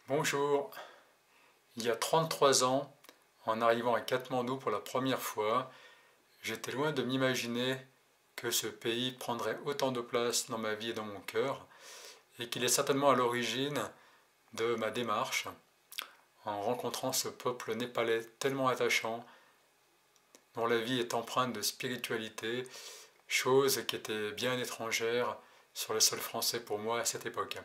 Bonjour, il y a 33 ans, en arrivant à Katmandou pour la première fois, j'étais loin de m'imaginer que ce pays prendrait autant de place dans ma vie et dans mon cœur, et qu'il est certainement à l'origine de ma démarche, en rencontrant ce peuple népalais tellement attachant, dont la vie est empreinte de spiritualité, chose qui était bien étrangère sur le sol français pour moi à cette époque.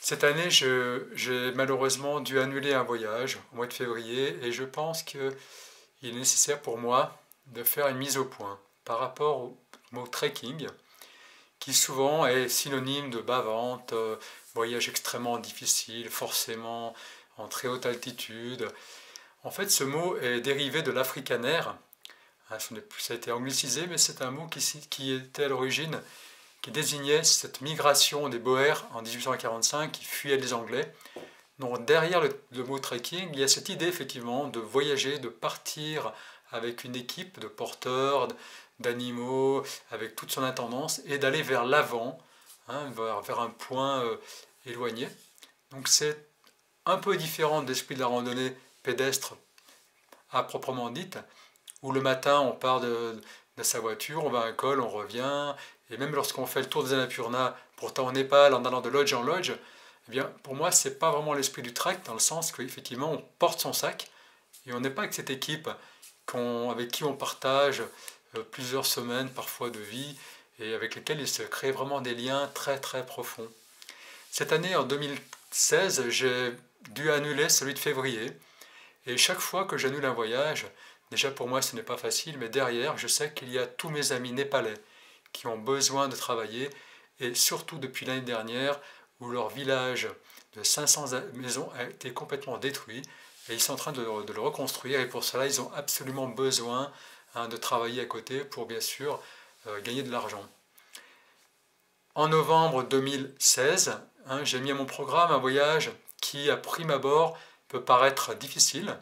Cette année, j'ai malheureusement dû annuler un voyage au mois de février et je pense qu'il est nécessaire pour moi de faire une mise au point par rapport au mot trekking, qui souvent est synonyme de bas-vente, voyage extrêmement difficile, forcément en très haute altitude. En fait, ce mot est dérivé de l'afrikaner. Ça a été anglicisé, mais c'est un mot qui était à l'origine qui désignait cette migration des Boers en 1845 qui fuyaient les Anglais. Donc derrière le mot trekking, il y a cette idée effectivement de voyager, de partir avec une équipe de porteurs, d'animaux, avec toute son intendance, et d'aller vers l'avant, vers un point éloigné. Donc c'est un peu différent de l'esprit de la randonnée pédestre à proprement dite, où le matin on part de sa voiture, on va à un col, on revient, et même lorsqu'on fait le tour des Annapurna, pourtant au Népal, en allant de lodge en lodge, eh bien, pour moi, c'est pas vraiment l'esprit du trek, dans le sens qu'effectivement, on porte son sac, et on n'est pas avec cette équipe avec qui on partage plusieurs semaines, parfois de vie, et avec lesquels il se crée vraiment des liens très très profonds. Cette année, en 2016, j'ai dû annuler celui de février, et chaque fois que j'annule un voyage, déjà pour moi ce n'est pas facile, mais derrière, je sais qu'il y a tous mes amis népalais qui ont besoin de travailler, et surtout depuis l'année dernière, où leur village de 500 maisons a été complètement détruit, et ils sont en train de le reconstruire, et pour cela ils ont absolument besoin de travailler à côté pour bien sûr gagner de l'argent. En novembre 2016, j'ai mis à mon programme un voyage qui, à prime abord, peut paraître difficile,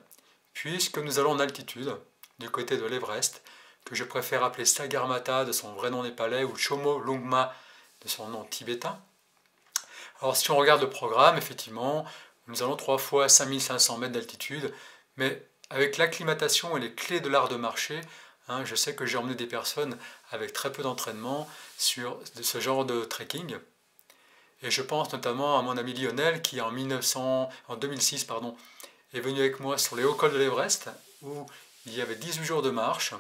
puisque nous allons en altitude, du côté de l'Everest, que je préfère appeler Sagarmatha de son vrai nom népalais ou Chomolungma de son nom tibétain. Alors si on regarde le programme, effectivement, nous allons 3 fois à 5500 mètres d'altitude, mais avec l'acclimatation et les clés de l'art de marcher, je sais que j'ai emmené des personnes avec très peu d'entraînement sur ce genre de trekking. Et je pense notamment à mon ami Lionel qui en 2006 est venu avec moi sur les hauts cols de l'Everest où il y avait 18 jours de marche.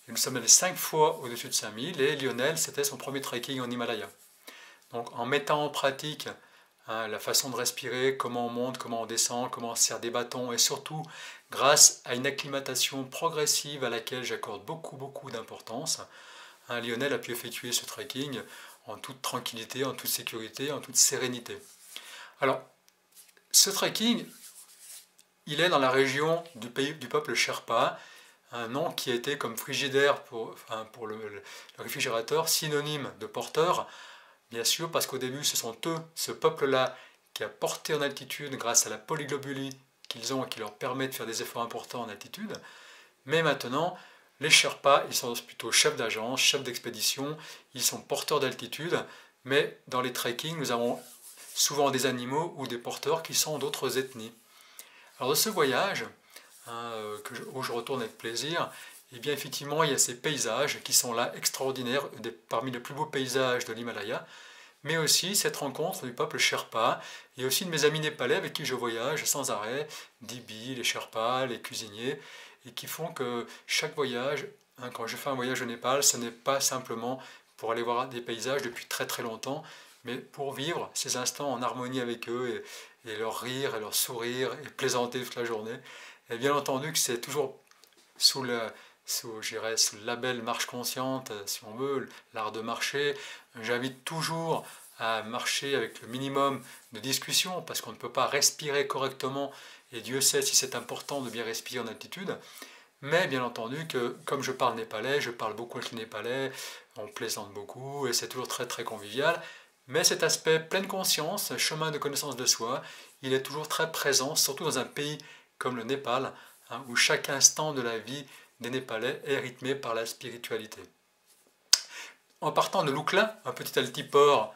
Et nous sommes allés 5 fois au-dessus de 5000 et Lionel, c'était son premier trekking en Himalaya. Donc en mettant en pratique la façon de respirer, comment on monte, comment on descend, comment on sert des bâtons et surtout grâce à une acclimatation progressive à laquelle j'accorde beaucoup d'importance, Lionel a pu effectuer ce trekking en toute tranquillité, en toute sécurité, en toute sérénité. Alors, ce trekking, il est dans la région du peuple Sherpa, un nom qui a été comme frigidaire pour le réfrigérateur, synonyme de porteur, bien sûr, parce qu'au début, ce sont eux, ce peuple-là, qui a porté en altitude grâce à la polyglobulie qu'ils ont et qui leur permet de faire des efforts importants en altitude. Mais maintenant, les Sherpas, ils sont plutôt chefs d'agence, chefs d'expédition, ils sont porteurs d'altitude, mais dans les trekking, nous avons souvent des animaux ou des porteurs qui sont d'autres ethnies. Alors de ce voyage, où je retourne avec plaisir, et bien effectivement il y a ces paysages qui sont là extraordinaires, parmi les plus beaux paysages de l'Himalaya, mais aussi cette rencontre du peuple Sherpa, et aussi de mes amis népalais avec qui je voyage sans arrêt, Dibi, les Sherpas, les cuisiniers, et qui font que chaque voyage, quand je fais un voyage au Népal, ce n'est pas simplement pour aller voir des paysages depuis très longtemps, mais pour vivre ces instants en harmonie avec eux, et leur rire, et leur sourire, et plaisanter toute la journée. Et bien entendu que c'est toujours sous le label marche consciente, si on veut, l'art de marcher. J'invite toujours à marcher avec le minimum de discussion, parce qu'on ne peut pas respirer correctement, et Dieu sait si c'est important de bien respirer en altitude. Mais bien entendu que, comme je parle népalais, je parle beaucoup avec les népalais, on plaisante beaucoup, et c'est toujours très convivial. Mais cet aspect pleine conscience, chemin de connaissance de soi, il est toujours très présent, surtout dans un pays comme le Népal, où chaque instant de la vie des Népalais est rythmé par la spiritualité. En partant de Lukla, un petit altiport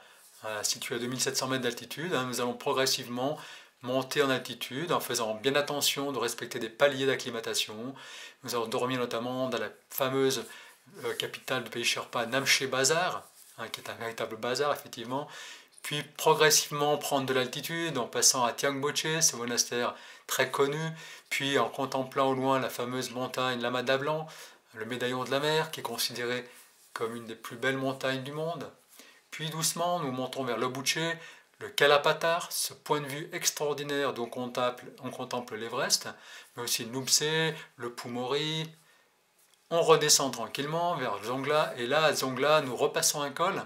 situé à 2700 mètres d'altitude. Nous allons progressivement monter en altitude en faisant bien attention de respecter des paliers d'acclimatation. Nous allons dormir notamment dans la fameuse capitale du pays Sherpa, Namche Bazar, qui est un véritable bazar effectivement, puis progressivement prendre de l'altitude en passant à Tiangboche, ce monastère très connu, puis en contemplant au loin la fameuse montagne Lama Dablan, le médaillon de la mer, qui est considéré comme une des plus belles montagnes du monde. Puis doucement, nous montons vers Lobuche, le Kalapatar, ce point de vue extraordinaire d'où on contemple l'Everest, mais aussi le Nuptse, le Pumori. On redescend tranquillement vers Zongla, et là, à Zongla, nous repassons un col,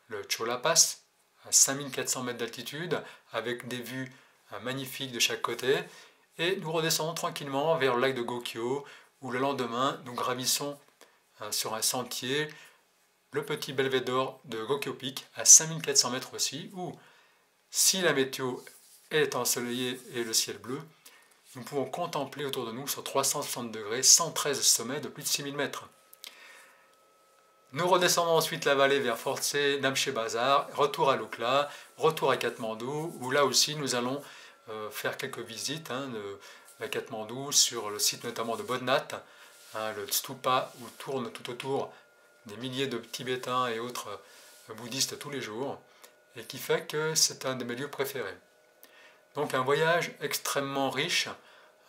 le Chola Pass, à 5400 mètres d'altitude, avec des vues magnifiques de chaque côté, et nous redescendons tranquillement vers le lac de Gokyo, où le lendemain, nous gravissons sur un sentier le petit belvédère de Gokyo Peak à 5400 mètres aussi, où, si la météo est ensoleillée et le ciel bleu, nous pouvons contempler autour de nous sur 360 degrés 113 sommets de plus de 6000 mètres. Nous redescendons ensuite la vallée vers Phortse, Namche Bazar, retour à Lukla, retour à Katmandou, où là aussi nous allons faire quelques visites de Katmandou sur le site notamment de Bodhnath, le stupa où tournent tout autour des milliers de Tibétains et autres bouddhistes tous les jours, et qui fait que c'est un de mes lieux préférés. Donc un voyage extrêmement riche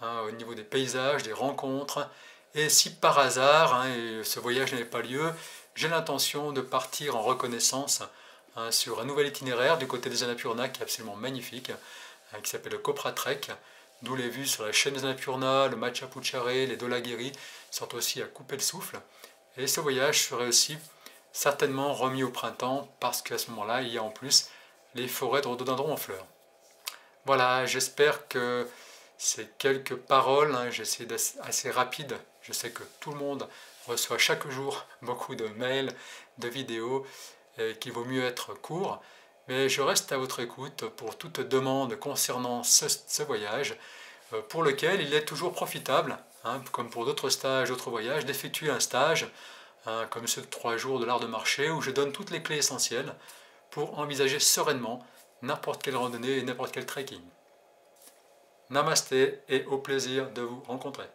au niveau des paysages, des rencontres, et si par hasard, et ce voyage n'avait pas lieu, j'ai l'intention de partir en reconnaissance sur un nouvel itinéraire du côté des Annapurna qui est absolument magnifique, qui s'appelle le Kopra Trek, d'où les vues sur la chaîne des Annapurna, le Machapuchare, les Dholagiri sont aussi à couper le souffle. Et ce voyage serait aussi certainement remis au printemps parce qu'à ce moment-là, il y a en plus les forêts de rhododendrons en fleurs. Voilà, j'espère que ces quelques paroles, j'essaie d'être assez rapide, je sais que tout le monde reçoit chaque jour beaucoup de mails, de vidéos, et qu'il vaut mieux être court, mais je reste à votre écoute pour toute demande concernant ce voyage, pour lequel il est toujours profitable, comme pour d'autres stages, d'autres voyages, d'effectuer un stage, comme ceux de 3 jours de l'art de marcher, où je donne toutes les clés essentielles pour envisager sereinement n'importe quelle randonnée et n'importe quel trekking. Namasté et au plaisir de vous rencontrer.